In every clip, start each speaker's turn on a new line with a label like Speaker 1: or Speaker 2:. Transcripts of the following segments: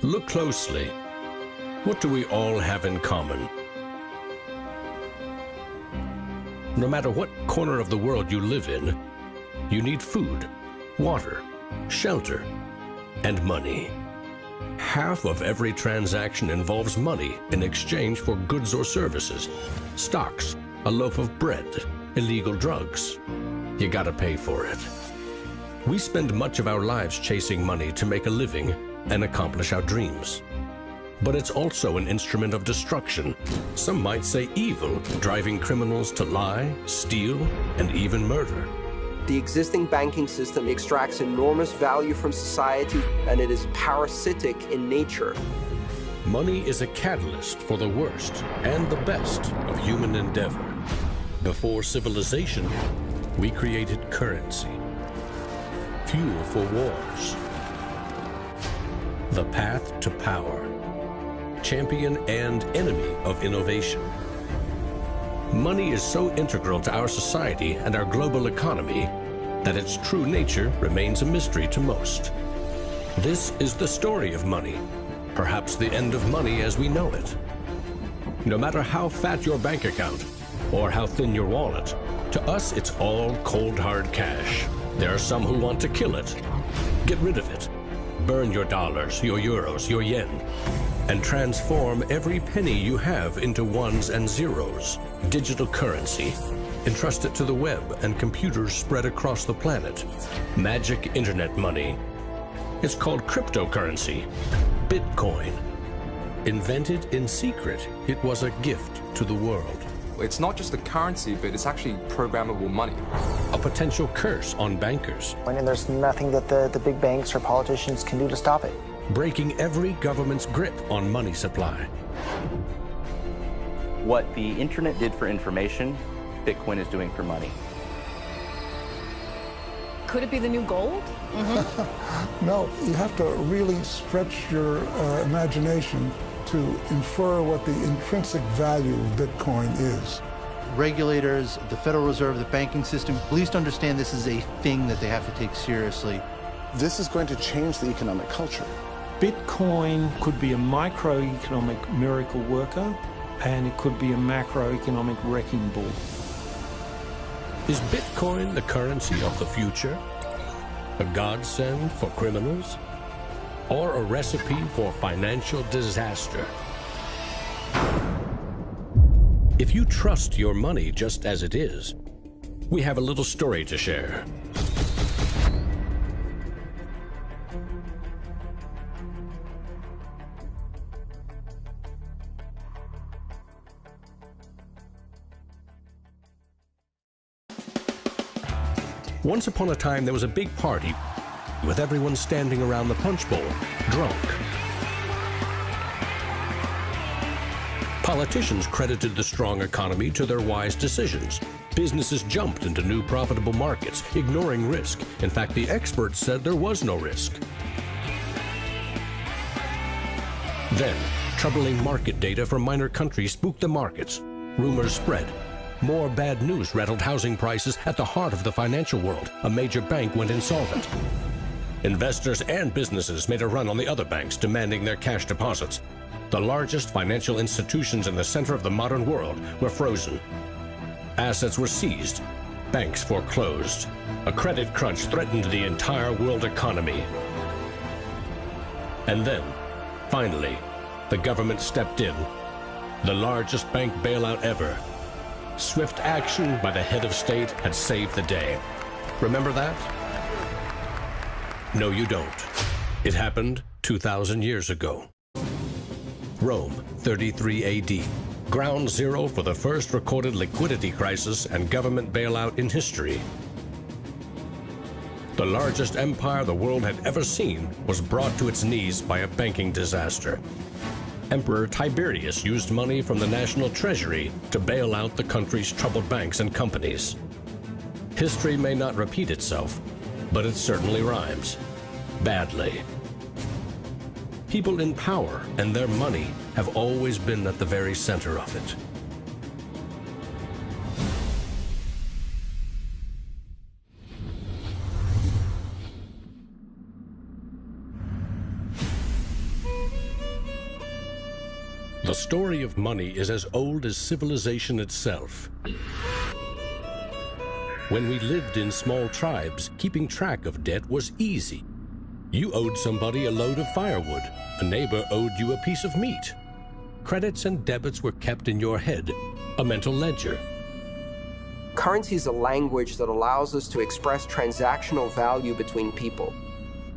Speaker 1: Look closely. What do we all have in common? No matter what corner of the world you live in, you need food, water, shelter, and money. Half of every transaction involves money in exchange for goods or services, stocks, a loaf of bread, illegal drugs. You gotta pay for it. We spend much of our lives chasing money to make a living and accomplish our dreams. But it's also an instrument of destruction. Some might say evil, driving criminals to lie, steal, and even murder.
Speaker 2: The existing banking system extracts enormous value from society, and it is parasitic in nature.
Speaker 1: Money is a catalyst for the worst and the best of human endeavor. Before civilization, we created currency, fuel for wars, the path to power, champion and enemy of innovation. Money is so integral to our society and our global economy that its true nature remains a mystery to most. This is the story of money, perhaps the end of money as we know it. No matter how fat your bank account or how thin your wallet, to us it's all cold hard cash. There are some who want to kill it. Get rid of it. Burn your dollars, your euros, your yen, and transform every penny you have into ones and zeros, digital currency. Entrust it to the web and computers spread across the planet. Magic internet money. It's called cryptocurrency, Bitcoin. Invented in secret, it was a gift to the world.
Speaker 3: It's not just a currency, but it's actually programmable money.
Speaker 1: A potential curse on bankers.
Speaker 4: And there's nothing that the big banks or politicians can do to stop it.
Speaker 1: Breaking every government's grip on money supply.
Speaker 5: What the internet did for information, Bitcoin is doing for money.
Speaker 6: Could it be the new gold?
Speaker 7: No, you have to really stretch your imagination to infer what the intrinsic value of Bitcoin is.
Speaker 8: Regulators, the Federal Reserve, the banking system, at least understand this is a thing that they have to take seriously.
Speaker 9: This is going to change the economic culture.
Speaker 10: Bitcoin could be a microeconomic miracle worker, and it could be a macroeconomic wrecking ball.
Speaker 1: Is Bitcoin the currency of the future? A godsend for criminals? Or a recipe for financial disaster? If you trust your money just as it is, we have a little story to share. Once upon a time, there was a big party with everyone standing around the punch bowl, drunk. Politicians credited the strong economy to their wise decisions. Businesses jumped into new profitable markets, ignoring risk. In fact, the experts said there was no risk. Then, troubling market data from minor countries spooked the markets. Rumors spread. More bad news rattled housing prices at the heart of the financial world. A major bank went insolvent. Investors and businesses made a run on the other banks, demanding their cash deposits. The largest financial institutions in the center of the modern world were frozen. Assets were seized. Banks foreclosed. A credit crunch threatened the entire world economy. And then, finally, the government stepped in. The largest bank bailout ever. Swift action by the head of state had saved the day. Remember that? No, you don't. It happened 2,000 years ago. Rome, 33 AD. Ground zero for the first recorded liquidity crisis and government bailout in history. The largest empire the world had ever seen was brought to its knees by a banking disaster. Emperor Tiberius used money from the national treasury to bail out the country's troubled banks and companies. History may not repeat itself, but it certainly rhymes. Badly. People in power and their money have always been at the very center of it. The story of money is as old as civilization itself. When we lived in small tribes, keeping track of debt was easy. You owed somebody a load of firewood. A neighbor owed you a piece of meat. Credits and debits were kept in your head, a mental ledger.
Speaker 2: Currency is a language that allows us to express transactional value between people.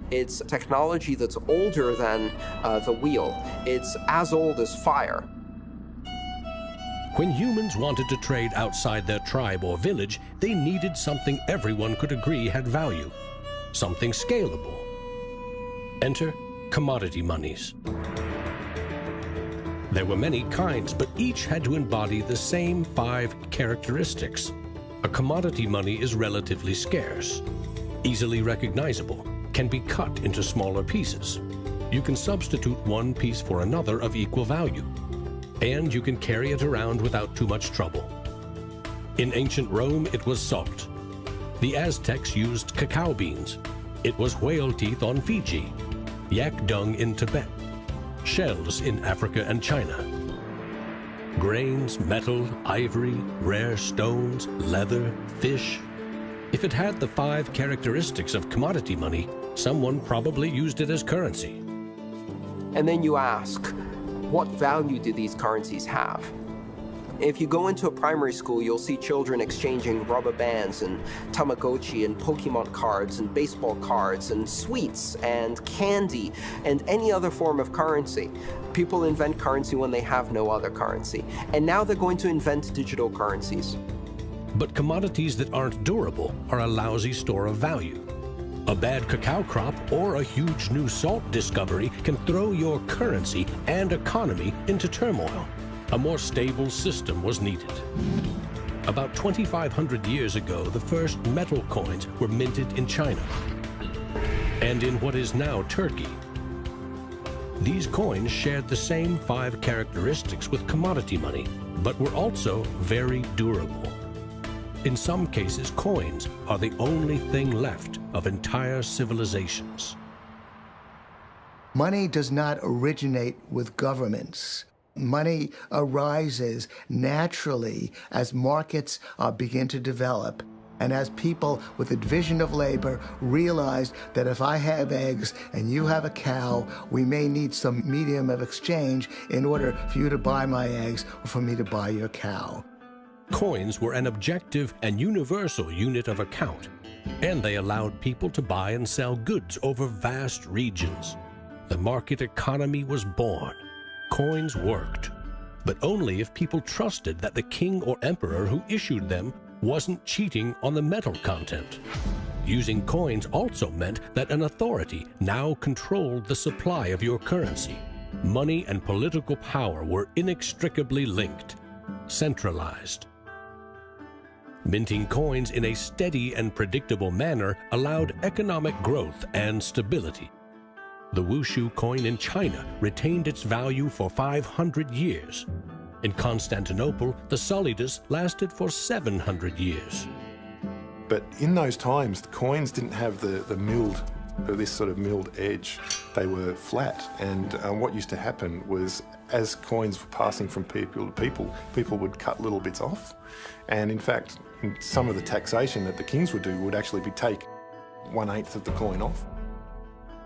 Speaker 2: It's technology that's older than the wheel. It's as old as fire.
Speaker 1: When humans wanted to trade outside their tribe or village, they needed something everyone could agree had value, something scalable. Enter commodity monies. There were many kinds, but each had to embody the same 5 characteristics. A commodity money is relatively scarce, easily recognizable, can be cut into smaller pieces. You can substitute one piece for another of equal value, and you can carry it around without too much trouble. In ancient Rome, it was salt. The Aztecs used cacao beans. It was whale teeth on Fiji, yak dung in Tibet, shells in Africa and China. Grains, metal, ivory, rare stones, leather, fish. If it had the 5 characteristics of commodity money, someone probably used it as currency.
Speaker 2: And then you ask, what value do these currencies have? If you go into a primary school, you'll see children exchanging rubber bands and Tamagotchi and Pokemon cards and baseball cards and sweets and candy and any other form of currency. People invent currency when they have no other currency. And now they're going to invent digital currencies.
Speaker 1: But commodities that aren't durable are a lousy store of value. A bad cacao crop or a huge new salt discovery can throw your currency and economy into turmoil. A more stable system was needed. About 2,500 years ago, the first metal coins were minted in China and in what is now Turkey. These coins shared the same 5 characteristics with commodity money, but were also very durable. In some cases, coins are the only thing left of entire civilizations.
Speaker 6: Money does not originate with governments. Money arises naturally as markets begin to develop and as people with a division of labor realize that if I have eggs and you have a cow, we may need some medium of exchange in order for you to buy my eggs or for me to buy your cow.
Speaker 1: Coins were an objective and universal unit of account, and they allowed people to buy and sell goods over vast regions. The market economy was born. Coins worked, but only if people trusted that the king or emperor who issued them wasn't cheating on the metal content. Using coins also meant that an authority now controlled the supply of your currency. Money and political power were inextricably linked, centralized. Minting coins in a steady and predictable manner allowed economic growth and stability. The Wushu coin in China retained its value for 500 years. In Constantinople, the solidus lasted for 700 years.
Speaker 11: But in those times, the coins didn't have this sort of milled edge. They were flat, and what used to happen was, as coins were passing from people to people, people would cut little bits off. And in fact, some of the taxation that the kings would do would actually be take 1/8 of the coin off.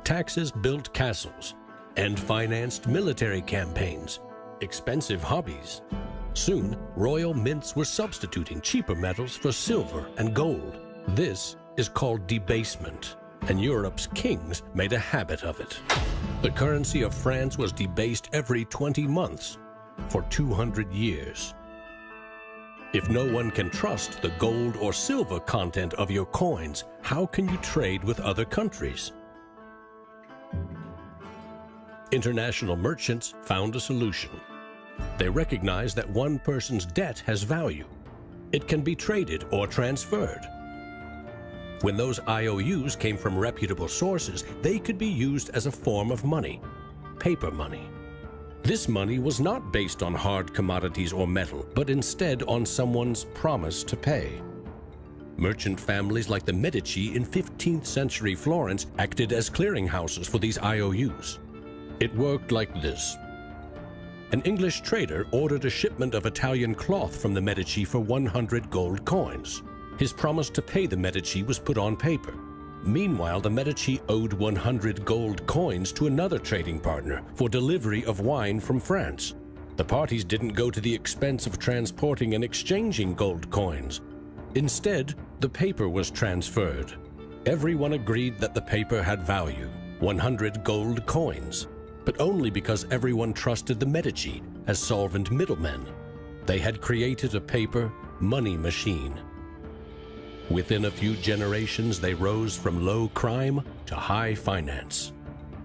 Speaker 1: Taxes built castles and financed military campaigns, expensive hobbies. Soon, royal mints were substituting cheaper metals for silver and gold. This is called debasement, and Europe's kings made a habit of it. The currency of France was debased every 20 months for 200 years. If no one can trust the gold or silver content of your coins, how can you trade with other countries? International merchants found a solution. They recognized that one person's debt has value. It can be traded or transferred. When those IOUs came from reputable sources, they could be used as a form of money, paper money. This money was not based on hard commodities or metal, but instead on someone's promise to pay. Merchant families like the Medici in 15th century Florence acted as clearinghouses for these IOUs. It worked like this. an English trader ordered a shipment of Italian cloth from the Medici for 100 gold coins. His promise to pay the Medici was put on paper. Meanwhile, the Medici owed 100 gold coins to another trading partner for delivery of wine from France. The parties didn't go to the expense of transporting and exchanging gold coins. Instead, the paper was transferred. Everyone agreed that the paper had value, 100 gold coins, but only because everyone trusted the Medici as solvent middlemen. They had created a paper money machine. Within a few generations, they rose from low crime to high finance.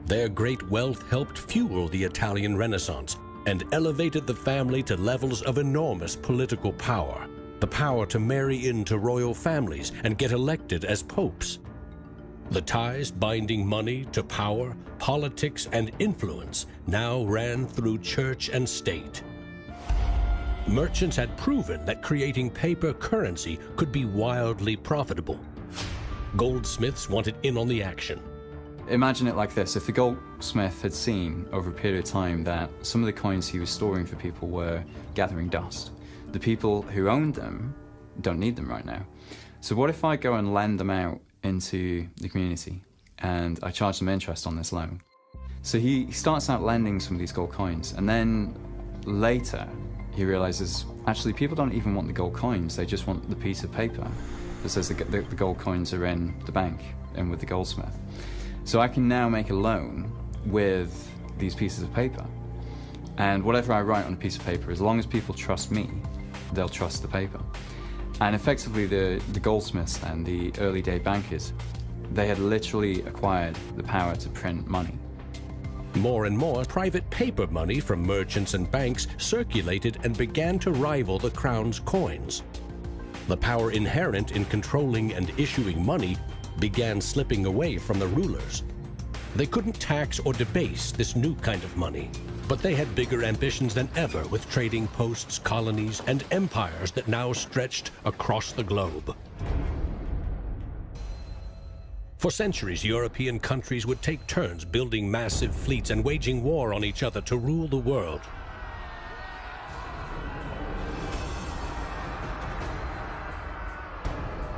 Speaker 1: Their great wealth helped fuel the Italian Renaissance and elevated the family to levels of enormous political power, the power to marry into royal families and get elected as popes. The ties binding money to power, politics, and influence now ran through church and state. Merchants had proven that creating paper currency could be wildly profitable. Goldsmiths wanted in on the action.
Speaker 12: Imagine it like this: if the goldsmith had seen over a period of time that some of the coins he was storing for people were gathering dust, the people who owned them don't need them right now. So what if I go and lend them out into the community and I charge them interest on this loan? So he starts out lending some of these gold coins, and then later he realizes actually people don't even want the gold coins, they just want the piece of paper that says the gold coins are in the bank and with the goldsmith. So I can now make a loan with these pieces of paper, and whatever I write on a piece of paper, as long as people trust me, they'll trust the paper. And effectively the goldsmiths and the early day bankers, they had literally acquired the power to print money.
Speaker 1: More and more private paper money from merchants and banks circulated and began to rival the crown's coins. The power inherent in controlling and issuing money began slipping away from the rulers. They couldn't tax or debase this new kind of money, but they had bigger ambitions than ever with trading posts, colonies, and empires that now stretched across the globe. For centuries, European countries would take turns building massive fleets and waging war on each other to rule the world.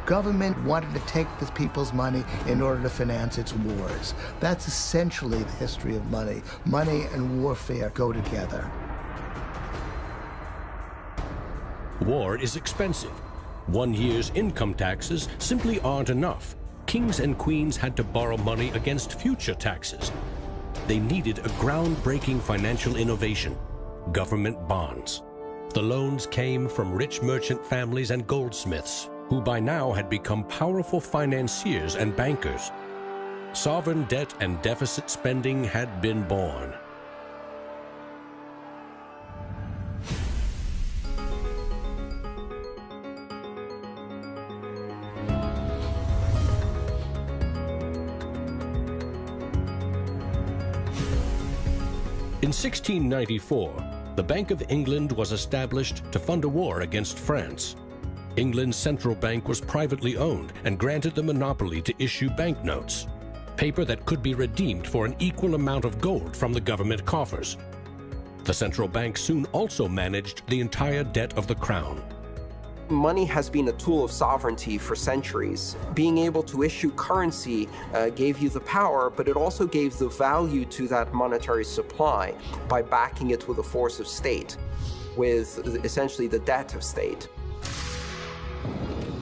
Speaker 6: Government wanted to take the people's money in order to finance its wars. That's essentially the history of money. Money and warfare go together.
Speaker 1: War is expensive. 1 year's income taxes simply aren't enough. Kings and queens had to borrow money against future taxes. They needed a groundbreaking financial innovation: government bonds. The loans came from rich merchant families and goldsmiths, who by now had become powerful financiers and bankers. Sovereign debt and deficit spending had been born. In 1694, the Bank of England was established to fund a war against France. England's central bank was privately owned and granted the monopoly to issue banknotes, paper that could be redeemed for an equal amount of gold from the government coffers. The central bank soon also managed the entire debt of the crown.
Speaker 2: Money has been a tool of sovereignty for centuries. Being able to issue currency gave you the power, but it also gave the value to that monetary supply by backing it with a force of state, with essentially the debt of state.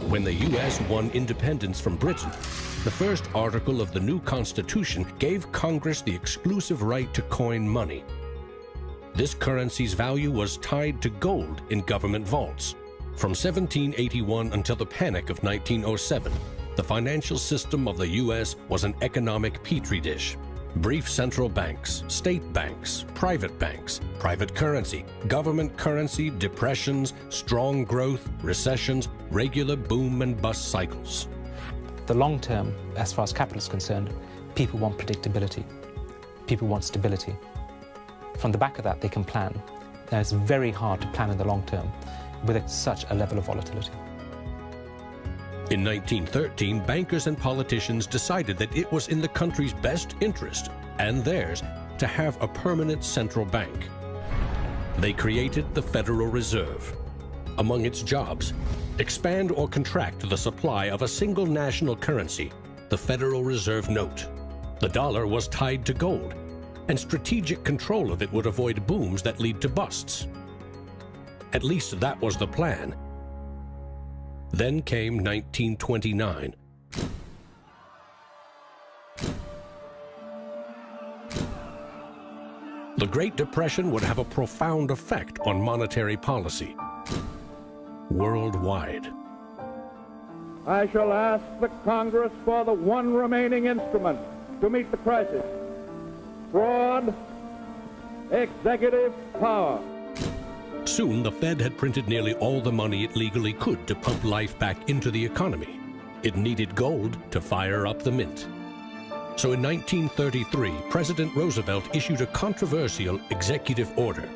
Speaker 1: When the U.S. won independence from Britain, the first article of the new Constitution gave Congress the exclusive right to coin money. This currency's value was tied to gold in government vaults. From 1781 until the Panic of 1907, the financial system of the U.S. was an economic petri dish. Brief central banks, state banks, private currency, government currency, depressions, strong growth, recessions, regular boom and bust cycles.
Speaker 13: The long term, as far as capital is concerned, people want predictability. People want stability. From the back of that, they can plan. Now, it's very hard to plan in the long term with such a level of volatility.
Speaker 1: In 1913, bankers and politicians decided that it was in the country's best interest, and theirs, to have a permanent central bank. They created the Federal Reserve. Among its jobs, expand or contract the supply of a single national currency, the Federal Reserve note. The dollar was tied to gold, and strategic control of it would avoid booms that lead to busts. At least that was the plan. Then came 1929. The Great Depression would have a profound effect on monetary policy worldwide.
Speaker 14: I shall ask the Congress for the one remaining instrument to meet the crisis: broad executive power.
Speaker 1: Soon, the Fed had printed nearly all the money it legally could to pump life back into the economy. It needed gold to fire up the mint. So in 1933, President Roosevelt issued a controversial executive order,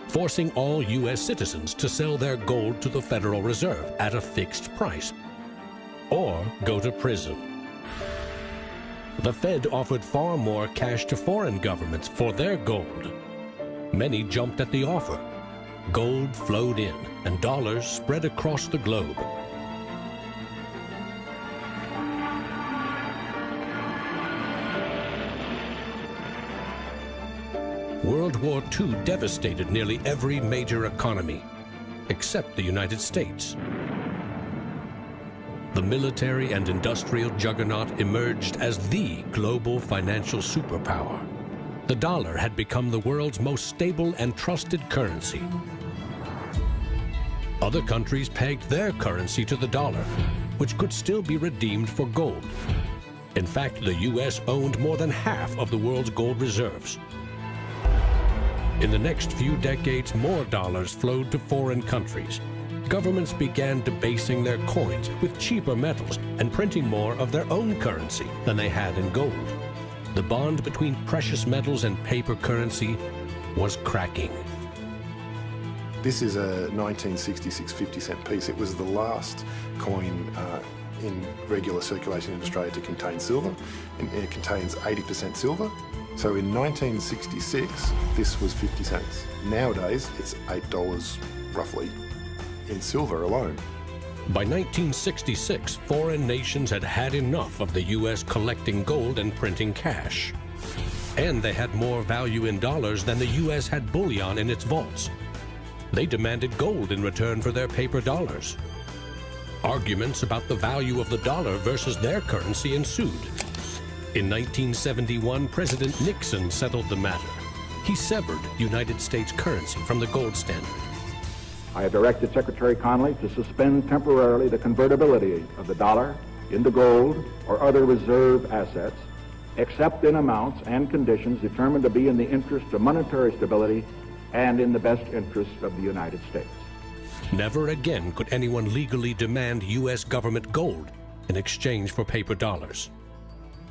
Speaker 1: forcing all U.S. citizens to sell their gold to the Federal Reserve at a fixed price, or go to prison. The Fed offered far more cash to foreign governments for their gold. Many jumped at the offer. Gold flowed in, and dollars spread across the globe. World War II devastated nearly every major economy, except the United States. The military and industrial juggernaut emerged as the global financial superpower. The dollar had become the world's most stable and trusted currency. Other countries pegged their currency to the dollar, which could still be redeemed for gold. In fact, the U.S. owned more than half of the world's gold reserves. In the next few decades, more dollars flowed to foreign countries. Governments began debasing their coins with cheaper metals and printing more of their own currency than they had in gold. The bond between precious metals and paper currency was cracking.
Speaker 11: This is a 1966 50-cent piece. It was the last coin in regular circulation in Australia to contain silver, and it contains 80% silver. So in 1966, this was 50 cents. Nowadays, it's $8 roughly in silver alone.
Speaker 1: By 1966, foreign nations had had enough of the U.S. collecting gold and printing cash. And they had more value in dollars than the U.S. had bullion in its vaults. They demanded gold in return for their paper dollars. Arguments about the value of the dollar versus their currency ensued. In 1971, President Nixon settled the matter. He severed United States currency from the gold standard.
Speaker 14: I have directed Secretary Connally to suspend temporarily the convertibility of the dollar into gold or other reserve assets, except in amounts and conditions determined to be in the interest of monetary stability and in the best interest of the United States.
Speaker 1: Never again could anyone legally demand U.S. government gold in exchange for paper dollars.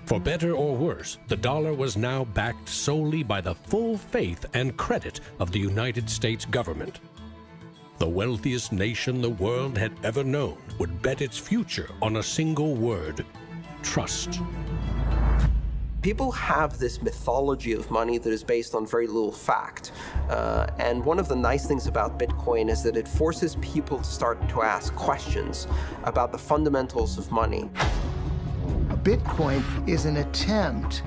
Speaker 1: For better or worse, the dollar was now backed solely by the full faith and credit of the United States government. The wealthiest nation the world had ever known would bet its future on a single word: trust.
Speaker 2: People have this mythology of money that is based on very little fact. And one of the nice things about Bitcoin is that it forces people to start to ask questions about the fundamentals of money.
Speaker 6: Bitcoin is an attempt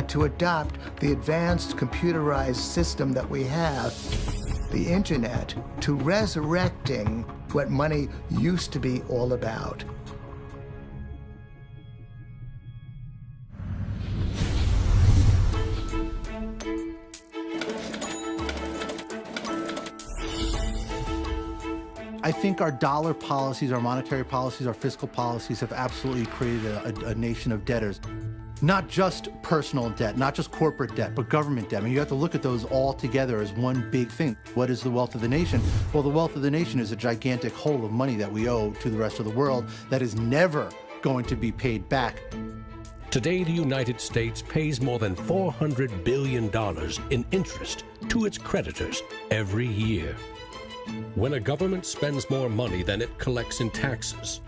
Speaker 6: to adopt the advanced computerized system that we have, the internet, to resurrecting what money used to be all about.
Speaker 8: I think our dollar policies, our monetary policies, our fiscal policies have absolutely created a nation of debtors. Not just personal debt, not just corporate debt, but government debt. I mean, you have to look at those all together as one big thing. What is the wealth of the nation? Well, the wealth of the nation is a gigantic hole of money that we owe to the rest of the world that is never going to be paid back.
Speaker 1: Today, the United States pays more than $400 billion in interest to its creditors every year. When a government spends more money than it collects in taxes,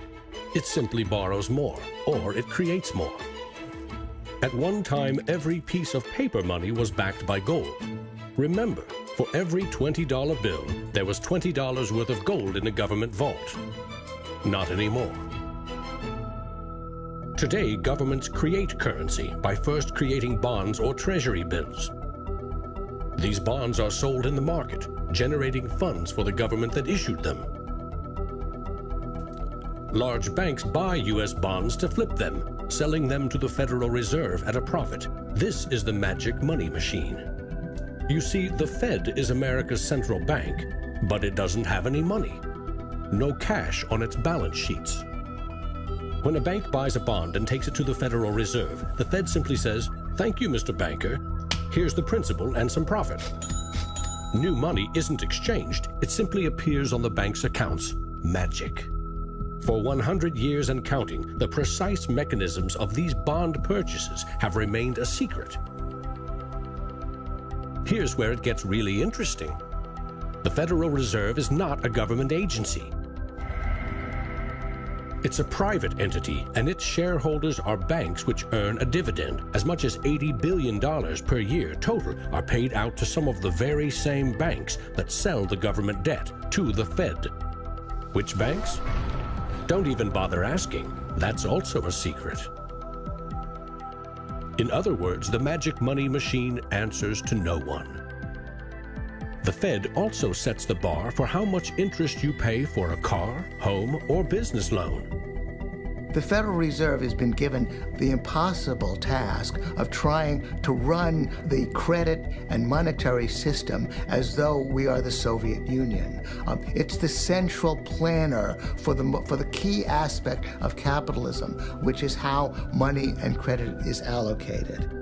Speaker 1: it simply borrows more, or it creates more. At one time, every piece of paper money was backed by gold. Remember, for every $20 bill, there was $20 worth of gold in the government vault. Not anymore. Today, governments create currency by first creating bonds or treasury bills. These bonds are sold in the market, generating funds for the government that issued them. Large banks buy U.S. bonds to flip them, selling them to the Federal Reserve at a profit. This is the magic money machine. You see, the Fed is America's central bank, but it doesn't have any money. No cash on its balance sheets. When a bank buys a bond and takes it to the Federal Reserve, the Fed simply says, "Thank you, Mr. Banker. Here's the principal and some profit." New money isn't exchanged. It simply appears on the bank's accounts. Magic. For 100 years and counting, the precise mechanisms of these bond purchases have remained a secret. Here's where it gets really interesting. The Federal Reserve is not a government agency. It's a private entity, and its shareholders are banks which earn a dividend. As much as $80 billion per year total are paid out to some of the very same banks that sell the government debt to the Fed. Which banks? Don't even bother asking. That's also a secret. In other words, the magic money machine answers to no one. The Fed also sets the bar for how much interest you pay for a car, home, or business loan.
Speaker 6: The Federal Reserve has been given the impossible task of trying to run the credit and monetary system as though we are the Soviet Union. It's the central planner for the key aspect of capitalism, which is how money and credit is allocated.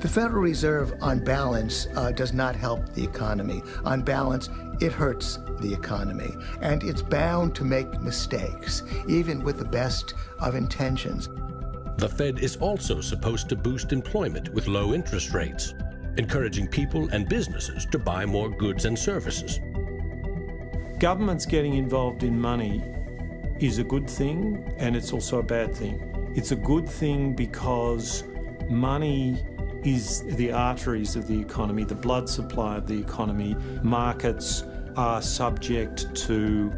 Speaker 6: The Federal Reserve, on balance, does not help the economy. On balance, it hurts the economy. And it's bound to make mistakes, even with the best of intentions.
Speaker 1: The Fed is also supposed to boost employment with low interest rates, encouraging people and businesses to buy more goods and services.
Speaker 10: Governments getting involved in money is a good thing, and it's also a bad thing. It's a good thing because money is the arteries of the economy, the blood supply of the economy. Markets are subject to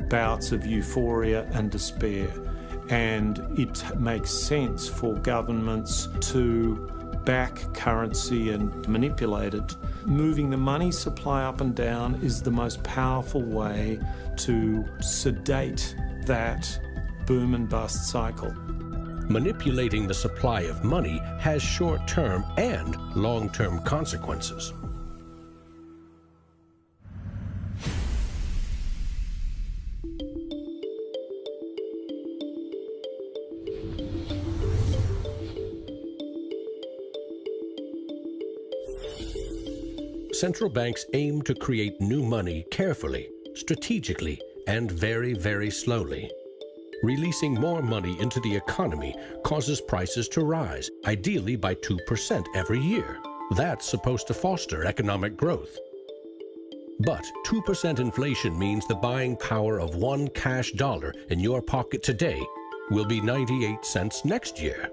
Speaker 10: bouts of euphoria and despair, and it makes sense for governments to back currency and manipulate it. Moving the money supply up and down is the most powerful way to sedate that boom and bust cycle.
Speaker 1: Manipulating the supply of money has short-term and long-term consequences. Central banks aim to create new money carefully, strategically, and very, very slowly. Releasing more money into the economy causes prices to rise, ideally by 2% every year. That's supposed to foster economic growth. But 2% inflation means the buying power of one cash dollar in your pocket today will be 98 cents next year,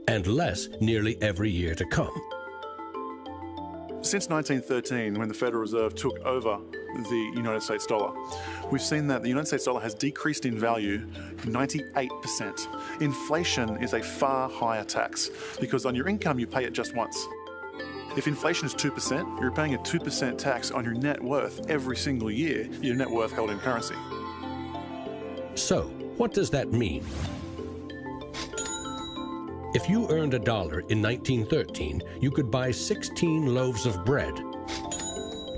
Speaker 1: and less nearly every year to come.
Speaker 9: Since 1913, when the Federal Reserve took over the United States dollar, we've seen that the United States dollar has decreased in value 98%. Inflation is a far higher tax because on your income you pay it just once. If inflation is 2%, you're paying a 2% tax on your net worth every single year, your net worth held in currency.
Speaker 1: So, what does that mean? If you earned $1 in 1913, you could buy 16 loaves of bread.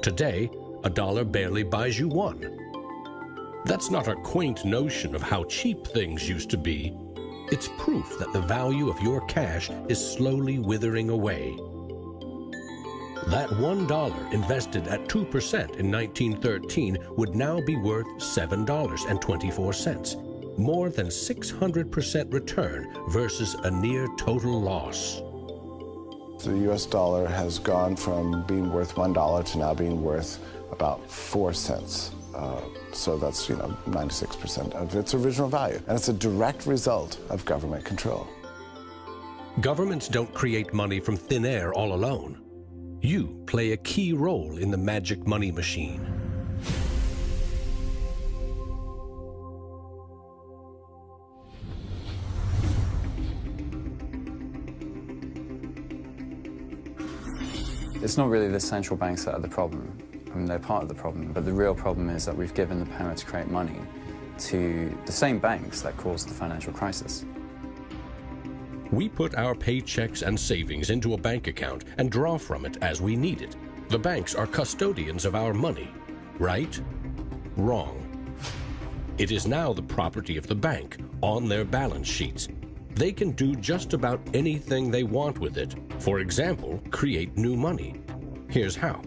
Speaker 1: Today, $1 barely buys you one. That's not a quaint notion of how cheap things used to be. It's proof that the value of your cash is slowly withering away. That $1 invested at 2% in 1913 would now be worth $7.24. More than 600% return versus a near total loss.
Speaker 9: The US dollar has gone from being worth $1 to now being worth about 4 cents. So that's, 96% of its original value. And it's a direct result of government control.
Speaker 1: Governments don't create money from thin air all alone. You play a key role in the magic money machine.
Speaker 12: It's not really the central banks that are the problem. I mean, they're part of the problem, but the real problem is that we've given the power to create money to the same banks that caused the financial crisis.
Speaker 1: We put our paychecks and savings into a bank account and draw from it as we need it. The banks are custodians of our money. Right? Wrong. It is now the property of the bank on their balance sheets. They can do just about anything they want with it. For example, create new money. Here's how.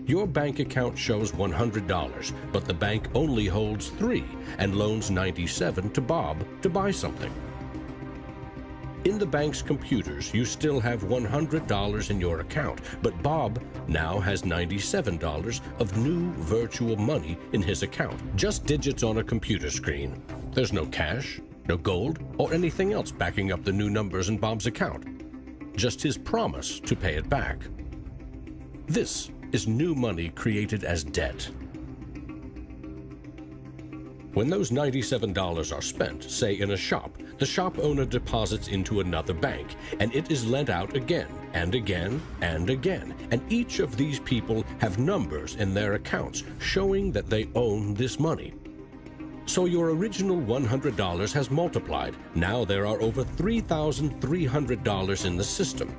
Speaker 1: Your bank account shows $100, but the bank only holds $3 and loans $97 to Bob to buy something. In the bank's computers, you still have $100 in your account, but Bob now has $97 of new virtual money in his account. Just digits on a computer screen. There's no cash, no gold, or anything else backing up the new numbers in Bob's account. Just his promise to pay it back. This is new money created as debt. When those $97 are spent, say in a shop, the shop owner deposits into another bank, and it is lent out again and again and again. And each of these people have numbers in their accounts showing that they own this money. So your original $100 has multiplied. Now there are over $3,300 in the system.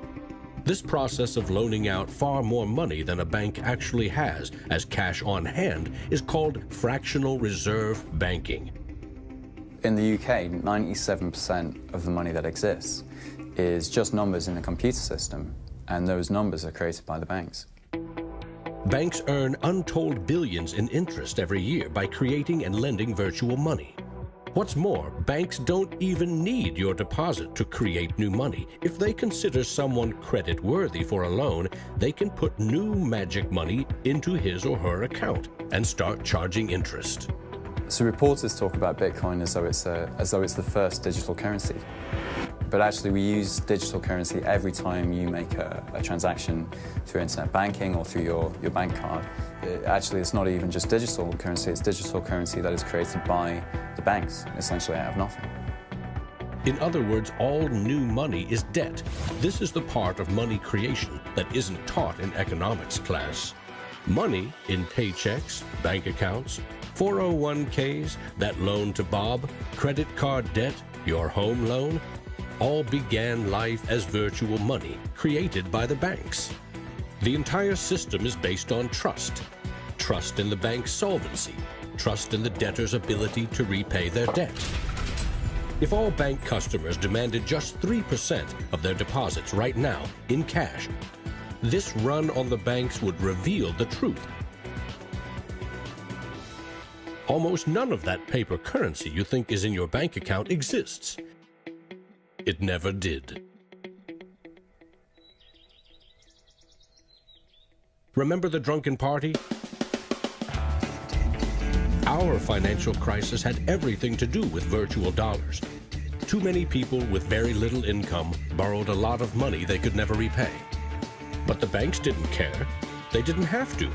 Speaker 1: This process of loaning out far more money than a bank actually has as cash on hand is called fractional reserve banking.
Speaker 12: In the UK, 97% of the money that exists is just numbers in the computer system, and those numbers are created by the banks.
Speaker 1: Banks earn untold billions in interest every year by creating and lending virtual money. What's more, banks don't even need your deposit to create new money. If they consider someone credit-worthy for a loan, they can put new magic money into his or her account and start charging interest.
Speaker 12: So reporters talk about Bitcoin as though it's the first digital currency. But actually we use digital currency every time you make a transaction through internet banking or through your bank card. Actually, it's not even just digital currency, it's digital currency that is created by the banks, essentially out of nothing.
Speaker 1: In other words, all new money is debt. This is the part of money creation that isn't taught in economics class. Money in paychecks, bank accounts, 401ks, that loan to Bob, credit card debt, your home loan, all began life as virtual money created by the banks. The entire system is based on trust. Trust in the bank's solvency, trust in the debtor's ability to repay their debt. If all bank customers demanded just 3% of their deposits right now in cash, this run on the banks would reveal the truth. Almost none of that paper currency you think is in your bank account exists. It never did. Remember the drunken party? Our financial crisis had everything to do with virtual dollars. Too many people with very little income borrowed a lot of money they could never repay. But the banks didn't care. They didn't have to.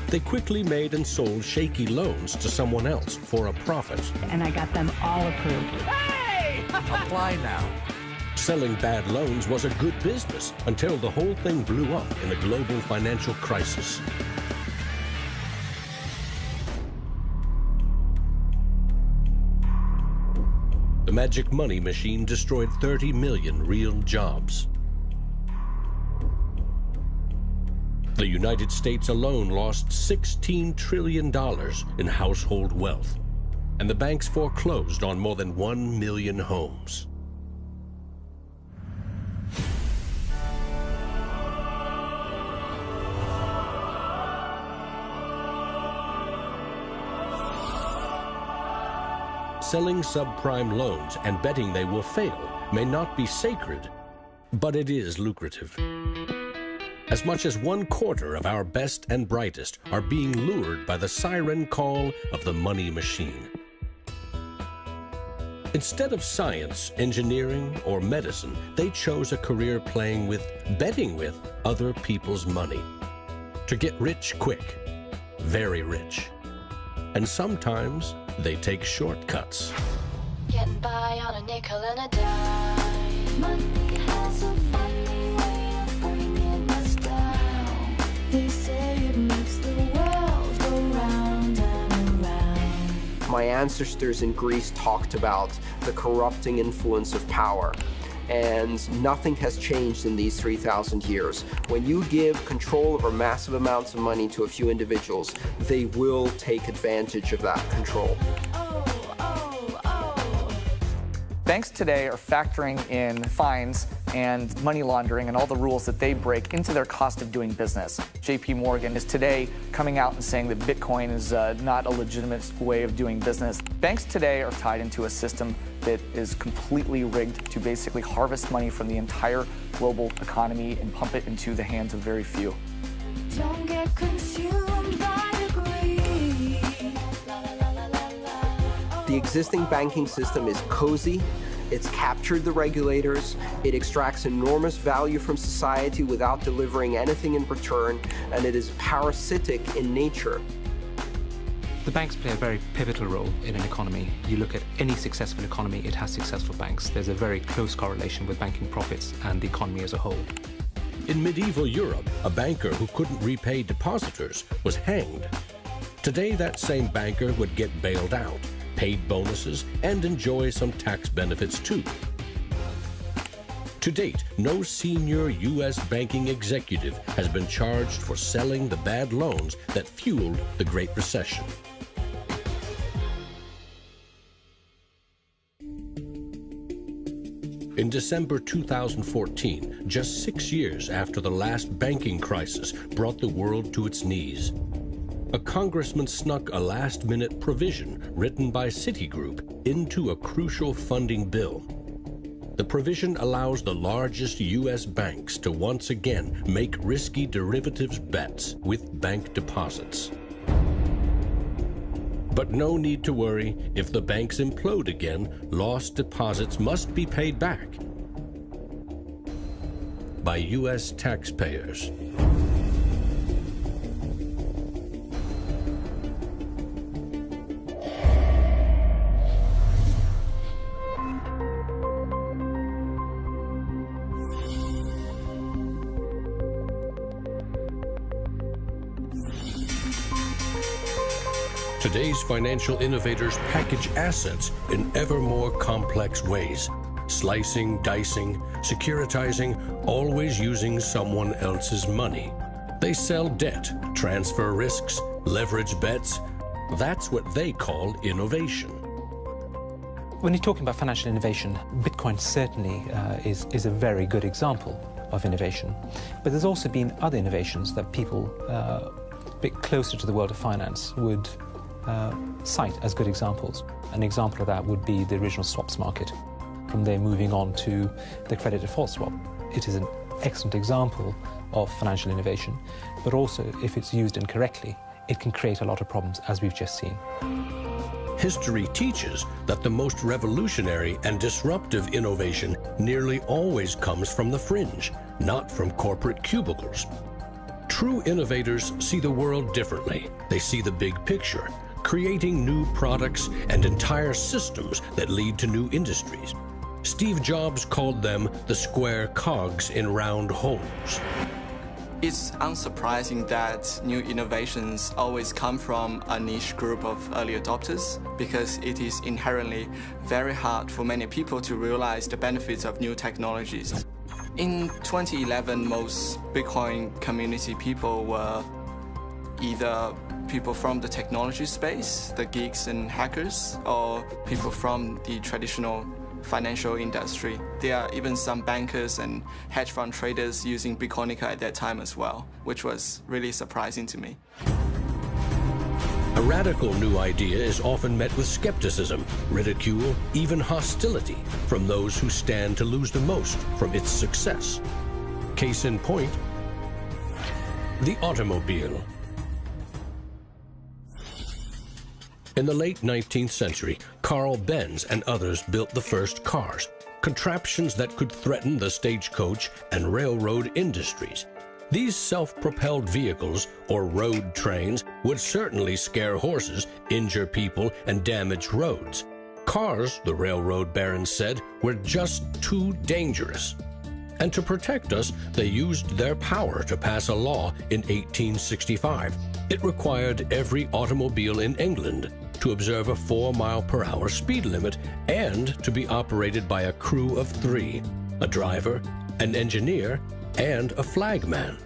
Speaker 1: They quickly made and sold shaky loans to someone else for a profit.
Speaker 15: And I got them all approved.
Speaker 16: Hey! Apply now.
Speaker 1: Selling bad loans was a good business until the whole thing blew up in a global financial crisis. The magic money machine destroyed 30 million real jobs. The United States alone lost $16 trillion in household wealth, and the banks foreclosed on more than 1 million homes. Selling subprime loans and betting they will fail may not be sacred, but it is lucrative. As much as 1/4 of our best and brightest are being lured by the siren call of the money machine. Instead of science, engineering, or medicine, they chose a career betting with other people's money, to get rich quick, very rich. And sometimes they take shortcuts.
Speaker 17: Getting by on a nickel and a dime. Money has a funny way of bringing us down. They say it makes the world go round and around.
Speaker 2: My ancestors in Greece talked about the corrupting influence of power. And nothing has changed in these 3,000 years. When you give control over massive amounts of money to a few individuals, they will take advantage of that control.
Speaker 18: Banks today are factoring in fines and money laundering and all the rules that they break into their cost of doing business. JP Morgan is today coming out and saying that Bitcoin is not a legitimate way of doing business. Banks today are tied into a system that is completely rigged to basically harvest money from the entire global economy and pump it into the hands of very few.
Speaker 17: Don't get consumed by the greed.
Speaker 2: The existing banking system is cozy, it's captured the regulators, it extracts enormous value from society without delivering anything in return, and it is parasitic in nature.
Speaker 13: The banks play a very pivotal role in an economy. You look at any successful economy, it has successful banks. There's a very close correlation with banking profits and the economy as a whole.
Speaker 1: In medieval Europe, a banker who couldn't repay depositors was hanged. Today, that same banker would get bailed out, paid bonuses, and enjoy some tax benefits too. To date, no senior U.S. banking executive has been charged for selling the bad loans that fueled the Great Recession. In December 2014, just 6 years after the last banking crisis brought the world to its knees, a congressman snuck a last-minute provision written by Citigroup into a crucial funding bill. The provision allows the largest U.S. banks to once again make risky derivatives bets with bank deposits. But no need to worry. If the banks implode again, lost deposits must be paid back by U.S. taxpayers. Today's financial innovators package assets in ever more complex ways, slicing, dicing, securitizing, always using someone else's money. They sell debt, transfer risks, leverage bets. That's what they call innovation.
Speaker 13: When you're talking about financial innovation, Bitcoin certainly is a very good example of innovation. But there's also been other innovations that people a bit closer to the world of finance would cite as good examples. An example of that would be the original swaps market. From there moving on to the credit default swap. It is an excellent example of financial innovation, but also if it's used incorrectly, it can create a lot of problems, as we've just seen.
Speaker 1: History teaches that the most revolutionary and disruptive innovation nearly always comes from the fringe, not from corporate cubicles. True innovators see the world differently. They see the big picture, creating new products and entire systems that lead to new industries. Steve Jobs called them the square cogs in round holes.
Speaker 19: It's unsurprising that new innovations always come from a niche group of early adopters, because it is inherently very hard for many people to realize the benefits of new technologies. In 2011, most Bitcoin community people were either people from the technology space, the geeks and hackers, or people from the traditional financial industry. There are even some bankers and hedge fund traders using Bitcoinica at that time as well, which was really surprising to me.
Speaker 1: A radical new idea is often met with skepticism, ridicule, even hostility from those who stand to lose the most from its success. Case in point, the automobile. In the late 19th century, Carl Benz and others built the first cars, contraptions that could threaten the stagecoach and railroad industries. These self-propelled vehicles, or road trains, would certainly scare horses, injure people, and damage roads. Cars, the railroad barons said, were just too dangerous. And to protect us, they used their power to pass a law in 1865. It required every automobile in England to observe a 4-mile-per-hour speed limit and to be operated by a crew of 3, a driver, an engineer, and a flagman.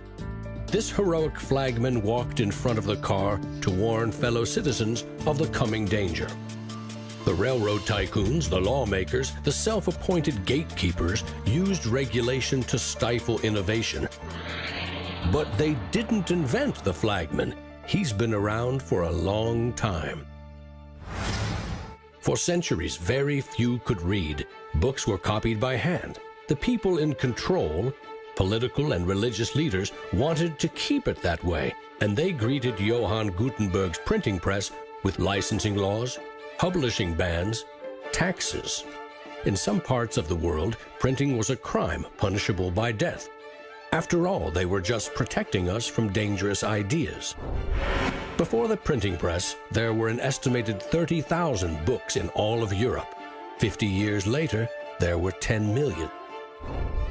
Speaker 1: This heroic flagman walked in front of the car to warn fellow citizens of the coming danger. The railroad tycoons, the lawmakers, the self-appointed gatekeepers used regulation to stifle innovation. But they didn't invent the flagman. He's been around for a long time. For centuries, very few could read. Books were copied by hand. The people in control, political and religious leaders, wanted to keep it that way, and they greeted Johann Gutenberg's printing press with licensing laws, publishing bans, taxes. In some parts of the world, printing was a crime punishable by death. After all, they were just protecting us from dangerous ideas. Before the printing press, there were an estimated 30,000 books in all of Europe. 50 years later, there were 10 million.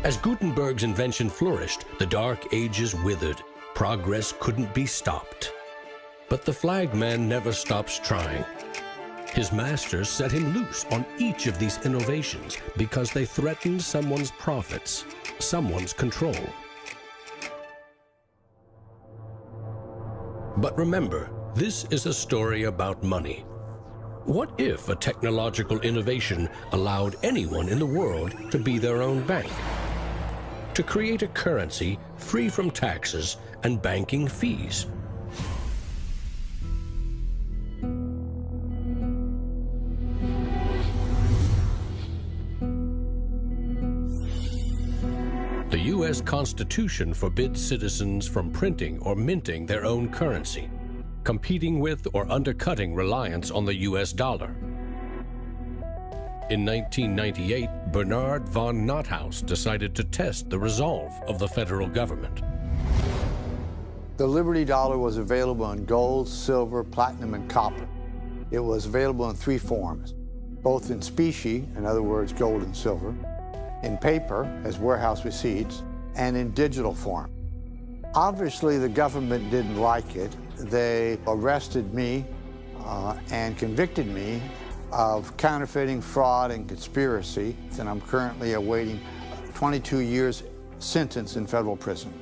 Speaker 1: As Gutenberg's invention flourished, the Dark Ages withered. Progress couldn't be stopped. But the flagman never stops trying. His masters set him loose on each of these innovations because they threatened someone's profits, someone's control. But remember, this is a story about money. What if a technological innovation allowed anyone in the world to be their own bank? To create a currency free from taxes and banking fees? The U.S. Constitution forbids citizens from printing or minting their own currency, competing with or undercutting reliance on the U.S. dollar. In 1998, Bernard von Nothaus decided to test the resolve of the federal government.
Speaker 20: The Liberty Dollar was available in gold, silver, platinum, and copper. It was available in 3 forms, both in specie, in other words, gold and silver, in paper, as warehouse receipts, and in digital form. Obviously, the government didn't like it. They arrested me and convicted me of counterfeiting, fraud, and conspiracy, and I'm currently awaiting 22 years sentence in federal prison.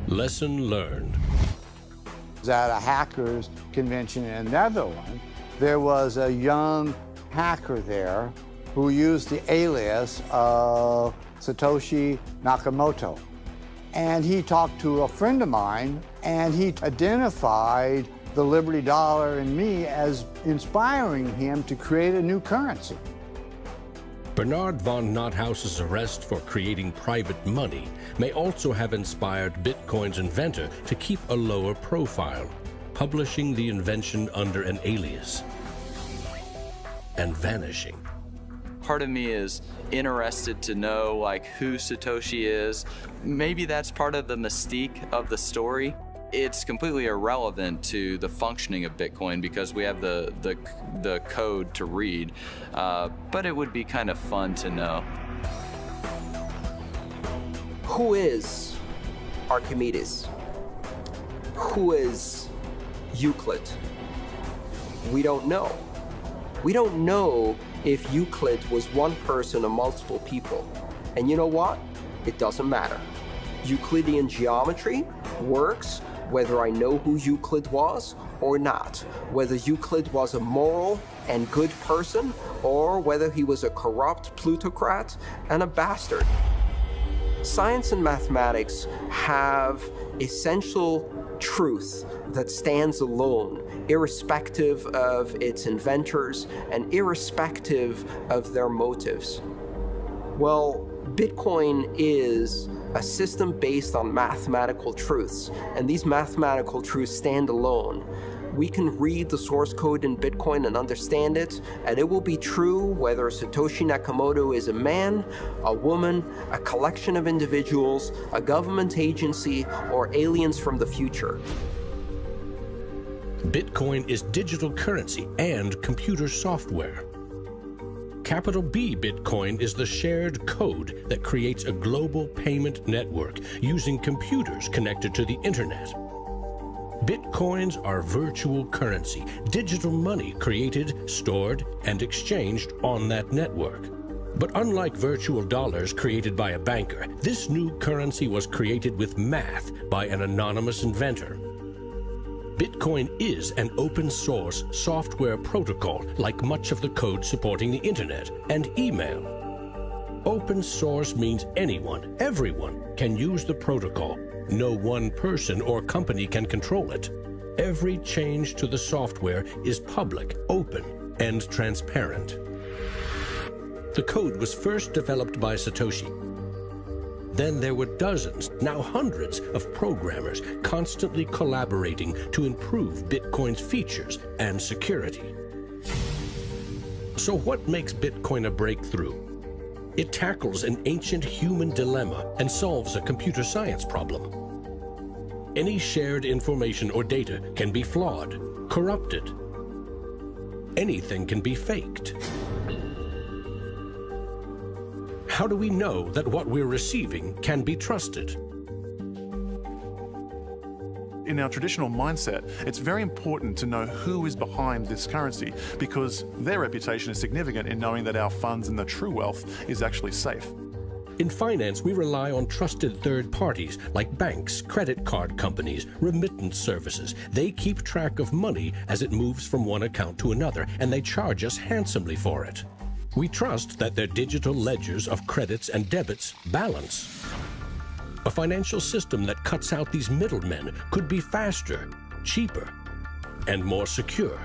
Speaker 1: Lesson learned.
Speaker 20: At a hackers convention in the Netherlands, there was a young hacker there who used the alias of Satoshi Nakamoto. And he talked to a friend of mine, and he identified the Liberty Dollar and me as inspiring him to create a new currency.
Speaker 1: Bernard von Nothaus's arrest for creating private money may also have inspired Bitcoin's inventor to keep a lower profile, publishing the invention under an alias and vanishing.
Speaker 21: Part of me is interested to know like who Satoshi is. Maybe that's part of the mystique of the story. It's completely irrelevant to the functioning of Bitcoin because we have the code to read, but it would be kind of fun to know.
Speaker 2: Who is Archimedes? Who is Euclid? We don't know. We don't know if Euclid was one person or multiple people. And you know what? It doesn't matter. Euclidean geometry works whether I know who Euclid was or not, whether Euclid was a moral and good person or whether he was a corrupt plutocrat and a bastard. Science and mathematics have essential truth that stands alone, irrespective of its inventors and irrespective of their motives. Well, Bitcoin is a system based on mathematical truths, and these mathematical truths stand alone. We can read the source code in Bitcoin and understand it, and it will be true whether Satoshi Nakamoto is a man, a woman, a collection of individuals, a government agency, or aliens from the future.
Speaker 1: Bitcoin is digital currency and computer software. Capital B Bitcoin is the shared code that creates a global payment network using computers connected to the internet. Bitcoins are virtual currency, digital money created, stored, and exchanged on that network. But unlike virtual dollars created by a banker, this new currency was created with math by an anonymous inventor. Bitcoin is an open-source software protocol like much of the code supporting the internet and email. Open source means anyone, everyone, can use the protocol. No one person or company can control it. Every change to the software is public, open, and transparent. The code was first developed by Satoshi. Then there were dozens, now hundreds, of programmers constantly collaborating to improve Bitcoin's features and security. So what makes Bitcoin a breakthrough? It tackles an ancient human dilemma and solves a computer science problem. Any shared information or data can be flawed, corrupted. Anything can be faked. How do we know that what we're receiving can be trusted?
Speaker 9: In our traditional mindset, it's very important to know who is behind this currency because their reputation is significant in knowing that our funds and the true wealth is actually safe.
Speaker 1: In finance, we rely on trusted third parties like banks, credit card companies, remittance services. They keep track of money as it moves from one account to another, and they charge us handsomely for it. We trust that their digital ledgers of credits and debits balance. A financial system that cuts out these middlemen could be faster, cheaper, and more secure.